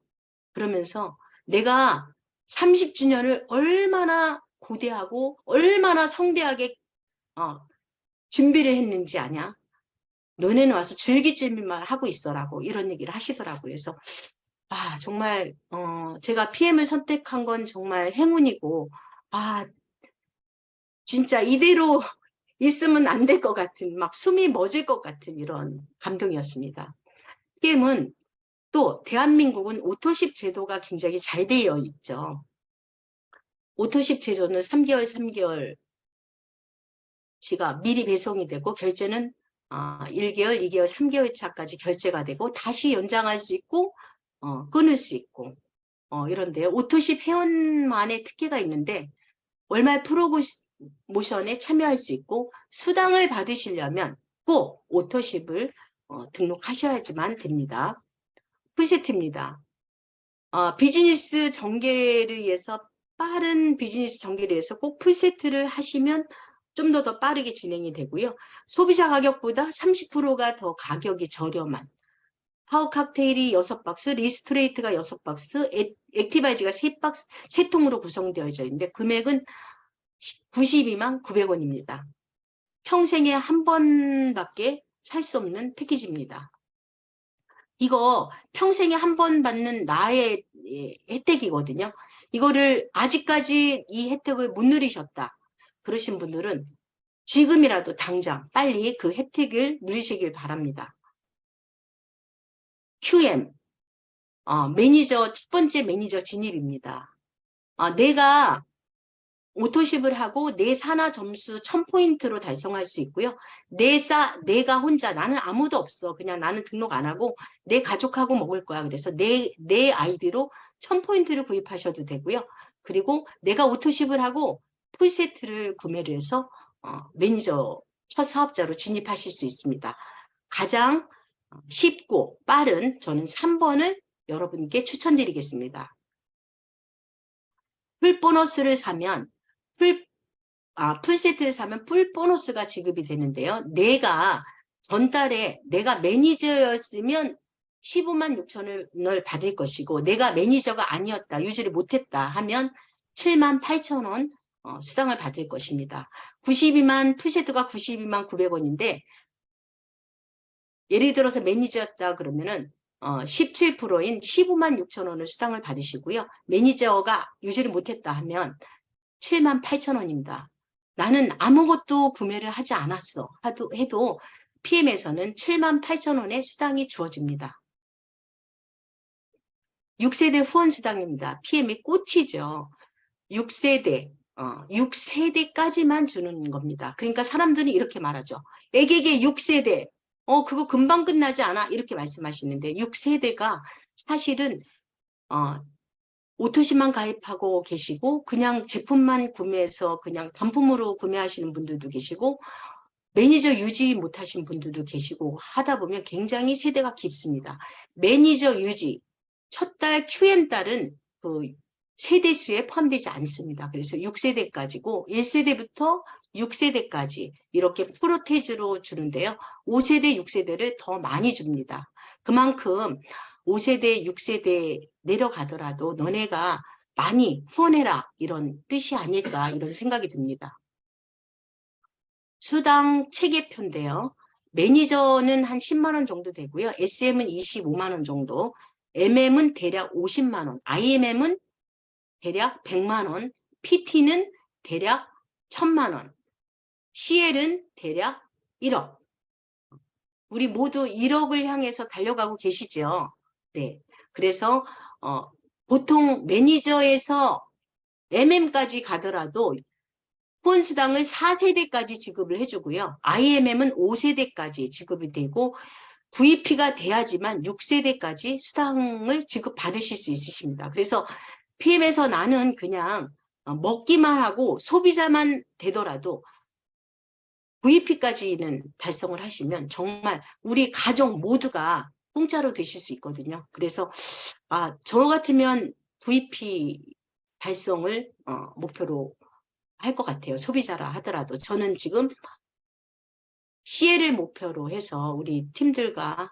그러면서 내가 30주년을 얼마나 고대하고 얼마나 성대하게 준비를 했는지 아냐? 너네는 와서 즐길 준비만 하고 있어라고 이런 얘기를 하시더라고요. 그래서 정말 제가 PM을 선택한 건 정말 행운이고 진짜 이대로 있으면 안 될 것 같은 막 숨이 멎을 것 같은 이런 감동이었습니다. PM은 또 대한민국은 오토십 제도가 굉장히 잘 되어 있죠. 오토십 제도는 3개월, 3개월 지가 미리 배송이 되고 결제는 1개월, 2개월, 3개월 차까지 결제가 되고 다시 연장할 수 있고 끊을 수 있고 이런데요. 오토십 회원만의 특혜가 있는데 월말 프로모션에 참여할 수 있고 수당을 받으시려면 꼭 오토십을 등록하셔야지만 됩니다. 풀세트입니다. 비즈니스 전개를 위해서 빠른 비즈니스 전개를 위해서 꼭 풀세트를 하시면 좀 더 빠르게 진행이 되고요. 소비자 가격보다 30%가 더 가격이 저렴한 파워 칵테일이 6박스, 리스토레이트가 6박스, 액티바이즈가 3박스, 3통으로 구성되어 있는데 금액은 92만 900원입니다. 평생에 한 번밖에 살 수 없는 패키지입니다. 이거 평생에 한 번 받는 나의 혜택이거든요. 이거를 아직까지 이 혜택을 못 누리셨다. 그러신 분들은 지금이라도 당장 빨리 그 혜택을 누리시길 바랍니다. QM, 매니저, 첫 번째 매니저 진입입니다. 내가 오토십을 하고 내 산하 점수 1000포인트로 달성할 수 있고요. 내가 혼자, 나는 아무도 없어. 그냥 나는 등록 안 하고 내 가족하고 먹을 거야. 그래서 내 아이디로 1000포인트를 구입하셔도 되고요. 그리고 내가 오토십을 하고 풀세트를 구매를 해서 매니저 첫 사업자로 진입하실 수 있습니다. 가장 쉽고 빠른 저는 3번을 여러분께 추천드리겠습니다. 풀 보너스를 사면 풀세트를 사면 풀 보너스가 지급이 되는데요. 전달에 내가 매니저였으면 15만 6천원을 받을 것이고 내가 매니저가 아니었다, 유지를 못했다 하면 7만 8천 원 수당을 받을 것입니다. 풀세트가 92만 900원인데 예를 들어서 매니저였다 그러면은 17%인 15만 6천 원을 수당을 받으시고요. 매니저가 유지를 못했다 하면 7만 8천 원입니다. 나는 아무것도 구매를 하지 않았어. 해도 PM에서는 7만 8천 원의 수당이 주어집니다. 6세대 후원 수당입니다. PM이 꽃이죠. 6세대까지만 주는 겁니다. 그러니까 사람들이 이렇게 말하죠. 애게게 6세대, 그거 금방 끝나지 않아? 이렇게 말씀하시는데 6세대가 사실은 오토십만 가입하고 계시고 그냥 제품만 구매해서 그냥 단품으로 구매하시는 분들도 계시고 매니저 유지 못하신 분들도 계시고 하다 보면 굉장히 세대가 깊습니다. 매니저 유지, 첫 달 QM 달은 그 세대수에 포함되지 않습니다. 그래서 6세대까지고 1세대부터 6세대까지 이렇게 프로테이즈로 주는데요. 5세대, 6세대를 더 많이 줍니다. 그만큼 5세대, 6세대 내려가더라도 너네가 많이 후원해라 이런 뜻이 아닐까 이런 생각이 듭니다. 수당 체계표인데요. 매니저는 한 10만 원 정도 되고요. SM은 25만 원 정도, MM은 대략 50만 원, IMM은 대략 100만 원, PT는 대략 1000만 원, CL은 대략 1억. 우리 모두 1억을 향해서 달려가고 계시죠. 네. 그래서 보통 매니저에서 MM까지 가더라도 후원수당을 4세대까지 지급을 해주고요. IMM은 5세대까지 지급이 되고 VP가 돼야지만 6세대까지 수당을 지급받으실 수 있으십니다. 그래서 PM에서 나는 그냥 먹기만 하고 소비자만 되더라도 VP까지는 달성을 하시면 정말 우리 가족 모두가 공짜로 되실 수 있거든요. 그래서 저 같으면 VP 달성을 목표로 할 것 같아요. 소비자라 하더라도. 저는 지금 CL을 목표로 해서 우리 팀들과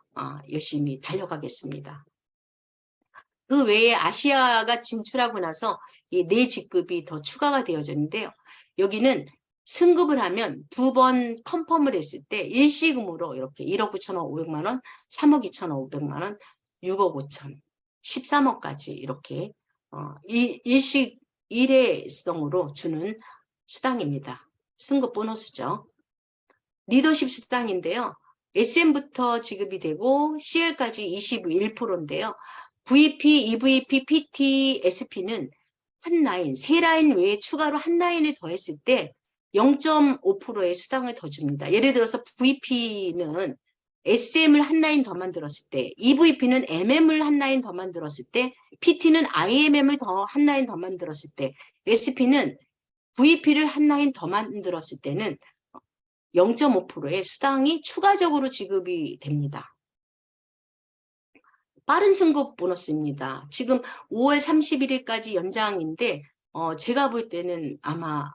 열심히 달려가겠습니다. 그 외에 아시아가 진출하고 나서 이 내 직급이 더 추가가 되어졌는데요. 여기는 승급을 하면 2번 컨펌을 했을 때 일시금으로 이렇게 1억 9천억 5백만 원, 3억 2천억 5백만 원, 6억 5천, 13억까지 이렇게 일회성으로 주는 수당입니다. 승급 보너스죠. 리더십 수당인데요. SM부터 지급이 되고 CL까지 21%인데요. VP, EVP, PT, SP는 한 라인, 세 라인 외에 추가로 한 라인을 더했을 때 0.5%의 수당을 더 줍니다. 예를 들어서 VP는 SM을 한 라인 더 만들었을 때, EVP는 MM을 한 라인 더 만들었을 때, PT는 IMM을 한 라인 더 만들었을 때, SP는 VP를 한 라인 더 만들었을 때는 0.5%의 수당이 추가적으로 지급이 됩니다. 빠른 승급 보너스입니다. 지금 5월 31일까지 연장인데 제가 볼 때는 아마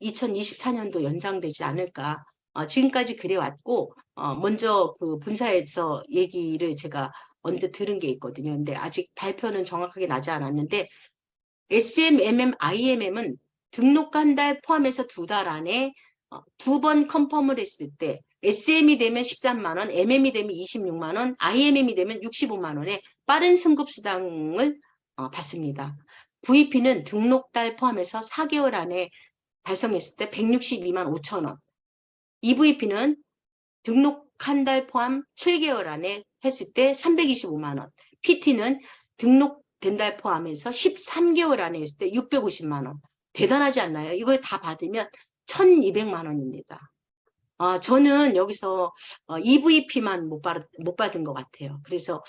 2024년도 연장되지 않을까. 지금까지 그래왔고 먼저 그 본사에서 얘기를 제가 언뜻 들은 게 있거든요. 근데 아직 발표는 정확하게 나지 않았는데 SM, MM, IMM은 등록 한 달 포함해서 2달 안에 2번 컨펌을 했을 때 SM이 되면 13만 원, MM이 되면 26만 원, IMM이 되면 65만 원의 빠른 승급 수당을 받습니다. VP는 등록 달 포함해서 4개월 안에 달성했을 때 162만 5천 원, EVP는 등록 한 달 포함 7개월 안에 했을 때 325만 원, PT는 등록된 달 포함해서 13개월 안에 했을 때 650만 원. 대단하지 않나요? 이걸 다 받으면 1,200만 원입니다. 저는 여기서 EVP만 못 받은 것 같아요. 그래서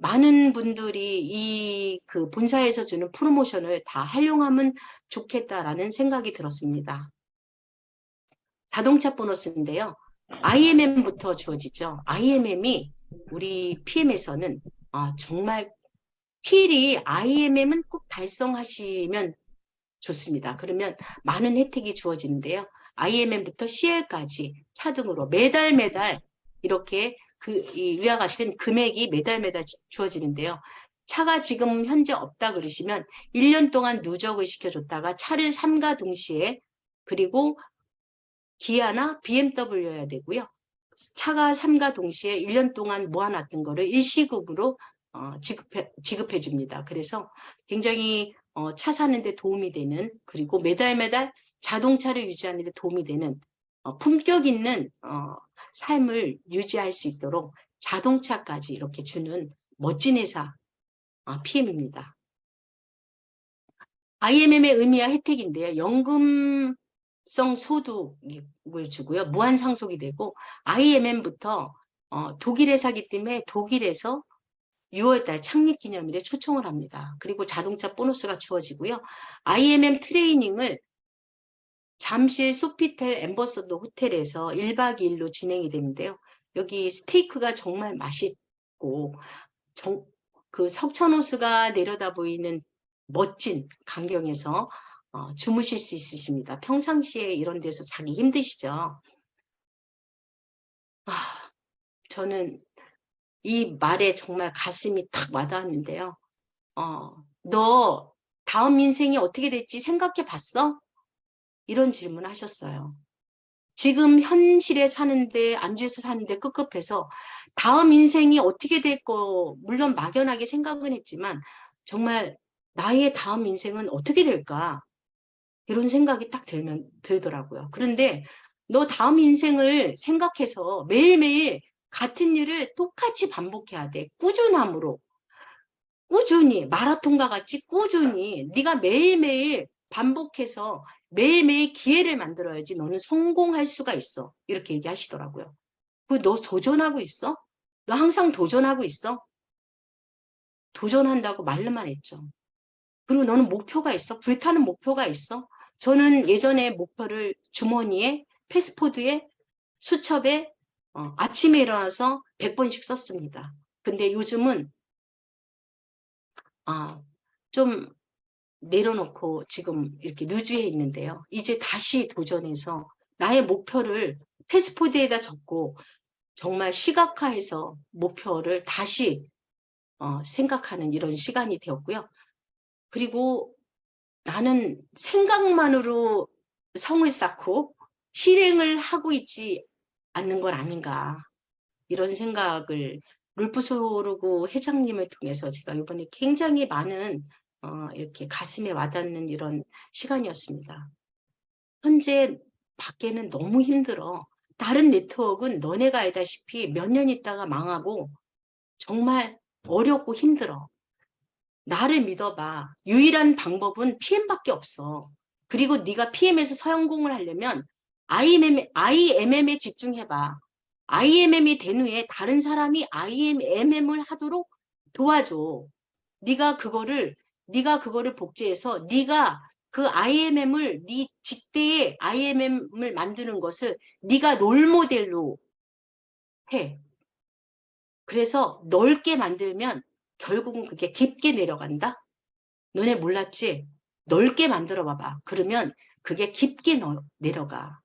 많은 분들이 이 그 본사에서 주는 프로모션을 다 활용하면 좋겠다라는 생각이 들었습니다. 자동차 보너스인데요. IMM부터 주어지죠. IMM이 우리 PM에서는 정말 필히 IMM은 꼭 달성하시면 좋습니다. 그러면 많은 혜택이 주어지는데요. IMM부터 CL까지 차등으로 매달 이렇게 위와 같은 금액이 매달 주어지는데요. 차가 지금 현재 없다 그러시면 1년 동안 누적을 시켜줬다가 차를 삼가 동시에 그리고 기아나 BMW여야 되고요. 차가 삼가 동시에 1년 동안 모아놨던 거를 일시급으로 지급해 줍니다. 그래서 굉장히 차 사는데 도움이 되는 그리고 매달 자동차를 유지하는 데 도움이 되는 품격 있는 삶을 유지할 수 있도록 자동차까지 이렇게 주는 멋진 회사 PM입니다. IMM의 의미와 혜택인데요. 연금성 소득을 주고요. 무한 상속이 되고 IMM부터 독일 회사기 때문에 독일에서 6월달 창립기념일에 초청을 합니다. 그리고 자동차 보너스가 주어지고요. IMM 트레이닝을 잠실 소피텔 엠버서더 호텔에서 1박 2일로 진행이 되는데요. 여기 스테이크가 정말 맛있고 그 석천호수가 내려다 보이는 멋진 광경에서 주무실 수 있으십니다. 평상시에 이런 데서 자기 힘드시죠? 저는 이 말에 정말 가슴이 탁 와닿았는데요. 너 다음 인생이 어떻게 될지 생각해 봤어? 이런 질문을 하셨어요. 지금 현실에 사는데, 안주에서 사는데 급급해서 다음 인생이 어떻게 될 거, 물론 막연하게 생각은 했지만 정말 나의 다음 인생은 어떻게 될까? 이런 생각이 딱 들더라고요. 그런데 너 다음 인생을 생각해서 매일매일 같은 일을 똑같이 반복해야 돼. 꾸준히 마라톤과 같이 꾸준히 네가 매일매일 반복해서 매일매일 기회를 만들어야지 너는 성공할 수가 있어. 이렇게 얘기하시더라고요. 너 도전하고 있어? 너 항상 도전하고 있어? 도전한다고 말로만 했죠. 그리고 너는 목표가 있어? 불타는 목표가 있어? 저는 예전에 목표를 주머니에, 패스포드에, 수첩에 아침에 일어나서 100번씩 썼습니다. 근데 요즘은 좀 내려놓고 지금 이렇게 루즈해 있는데요. 이제 다시 도전해서 나의 목표를 패스포드에다 적고 정말 시각화해서 목표를 다시 생각하는 이런 시간이 되었고요. 그리고 나는 생각만으로 성을 쌓고 실행을 하고 있지 않는 건 아닌가. 이런 생각을 룰프소르고 회장님을 통해서 제가 이번에 굉장히 많은 이렇게 가슴에 와닿는 이런 시간이었습니다. 현재 밖에는 너무 힘들어. 다른 네트워크는 너네가 알다시피 몇 년 있다가 망하고 정말 어렵고 힘들어. 나를 믿어봐. 유일한 방법은 PM밖에 없어. 그리고 네가 PM에서 성공을 하려면 IMM에 집중해봐. IMM이 된 후에 다른 사람이 IMM을 하도록 도와줘. 네가 그거를 복제해서 네가 그 IMM을 네 직대의 IMM을 만드는 것을 네가 롤모델로 해. 그래서 넓게 만들면 결국은 그게 깊게 내려간다. 너네 몰랐지? 넓게 만들어 봐봐. 그러면 그게 깊게 내려가.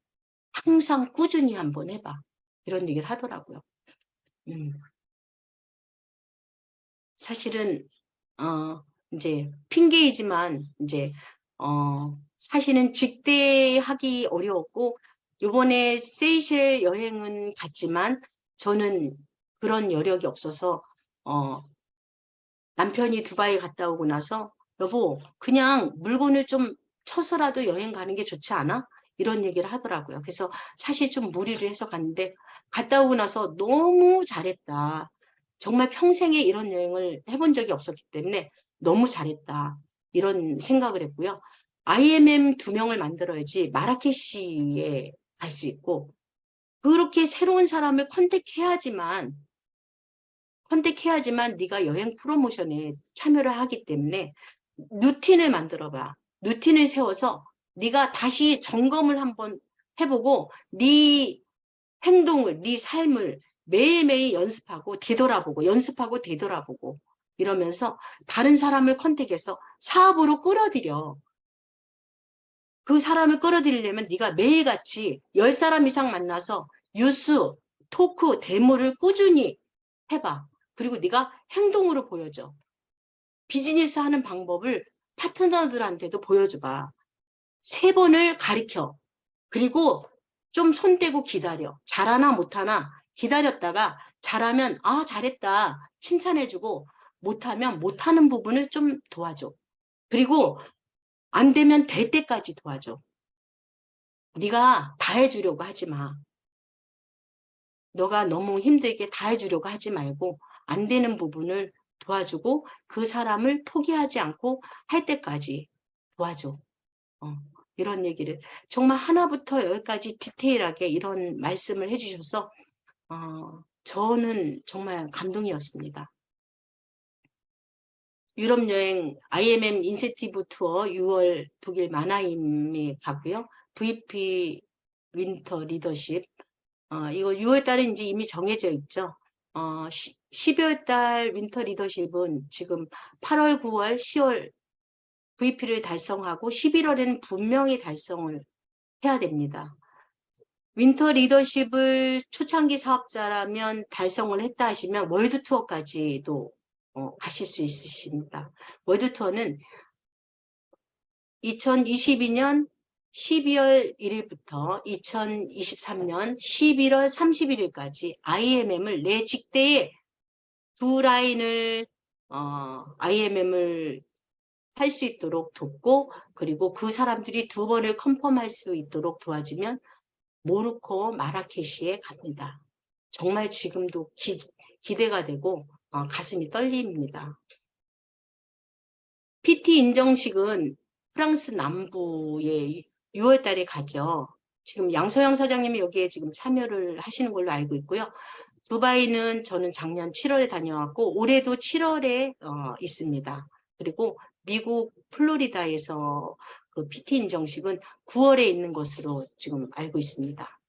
항상 꾸준히 한번 해봐. 이런 얘기를 하더라고요. 사실은 이제 핑계이지만 이제 사실은 직대하기 어려웠고 요번에 세이셸 여행은 갔지만 저는 그런 여력이 없어서 남편이 두바이 갔다 오고 나서 여보 그냥 물건을 좀 쳐서라도 여행 가는 게 좋지 않아? 이런 얘기를 하더라고요. 그래서 사실 좀 무리를 해서 갔는데 갔다 오고 나서 너무 잘했다. 정말 평생에 이런 여행을 해본 적이 없었기 때문에 너무 잘했다. 이런 생각을 했고요. IMM 2명을 만들어야지 마라케시에 갈 수 있고 그렇게 새로운 사람을 컨택해야지만 네가 여행 프로모션에 참여를 하기 때문에 루틴을 만들어봐. 루틴을 세워서 네가 다시 점검을 한번 해보고 네 행동을, 네 삶을 매일매일 연습하고 되돌아보고 이러면서 다른 사람을 컨택해서 사업으로 끌어들여. 그 사람을 끌어들이려면 네가 매일같이 10사람 이상 만나서 뉴스, 토크, 데모를 꾸준히 해봐. 그리고 네가 행동으로 보여줘. 비즈니스 하는 방법을 파트너들한테도 보여줘봐. 3번을 가리켜. 그리고 좀 손대고 기다려. 잘하나 못하나 기다렸다가 잘하면 아 잘했다 칭찬해주고 못하면 못하는 부분을 좀 도와줘. 그리고 안 되면 될 때까지 도와줘. 네가 다 해주려고 하지 마. 너가 너무 힘들게 다 해주려고 하지 말고 안 되는 부분을 도와주고 그 사람을 포기하지 않고 할 때까지 도와줘. 이런 얘기를 정말 하나부터 열까지 디테일하게 이런 말씀을 해주셔서 저는 정말 감동이었습니다. 유럽 여행 IMM 인센티브 투어 6월 독일 마나임에 가고요. VP 윈터 리더십 이거 6월 달에 이제 이미 정해져 있죠. 12월 달 윈터 리더십은 지금 8월, 9월, 10월 VP를 달성하고 11월에는 분명히 달성을 해야 됩니다. 윈터 리더십을 초창기 사업자라면 달성을 했다 하시면 월드 투어까지도 가실 수 있으십니다. 월드 투어는 2022년 12월 1일부터 2023년 11월 31일까지 IMM을 내 직대에 두 라인을 IMM을 할 수 있도록 돕고 그리고 그 사람들이 2번을 컨펌할 수 있도록 도와주면 모로코 마라케시에 갑니다. 정말 지금도 기대가 되고 가슴이 떨립니다. PT 인정식은 프랑스 남부에 6월 달에 가죠. 지금 양서영 사장님이 여기에 지금 참여를 하시는 걸로 알고 있고요. 두바이는 저는 작년 7월에 다녀왔고 올해도 7월에 있습니다. 그리고 미국 플로리다에서 그 PT 인정식은 9월에 있는 것으로 지금 알고 있습니다.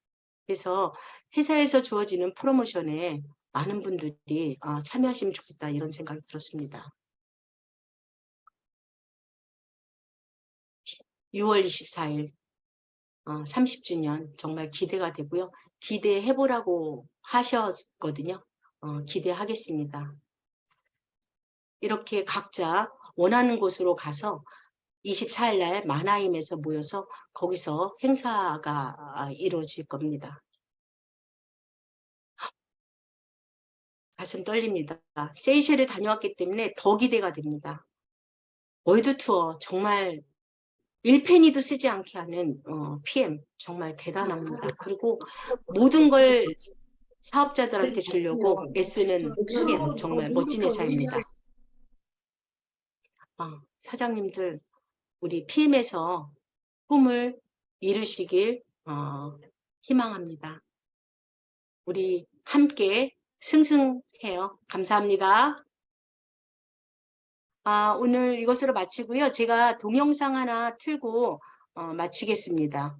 그래서 회사에서 주어지는 프로모션에 많은 분들이 참여하시면 좋겠다 이런 생각이 들었습니다. 6월 24일 30주년 정말 기대가 되고요. 기대해보라고 하셨거든요. 기대하겠습니다. 이렇게 각자 원하는 곳으로 가서 24일 날 마나임에서 모여서 거기서 행사가 이루어질 겁니다. 가슴 떨립니다. 세이셸에 다녀왔기 때문에 더 기대가 됩니다. 월드 투어 정말 1페니도 쓰지 않게 하는 PM 정말 대단합니다. 그리고 모든 걸 사업자들한테 주려고 애쓰는 PM 정말 멋진 회사입니다. 사장님들 우리 PM에서 꿈을 이루시길 희망합니다. 우리 함께 승승해요. 감사합니다. 오늘 이것으로 마치고요. 제가 동영상 하나 틀고 마치겠습니다.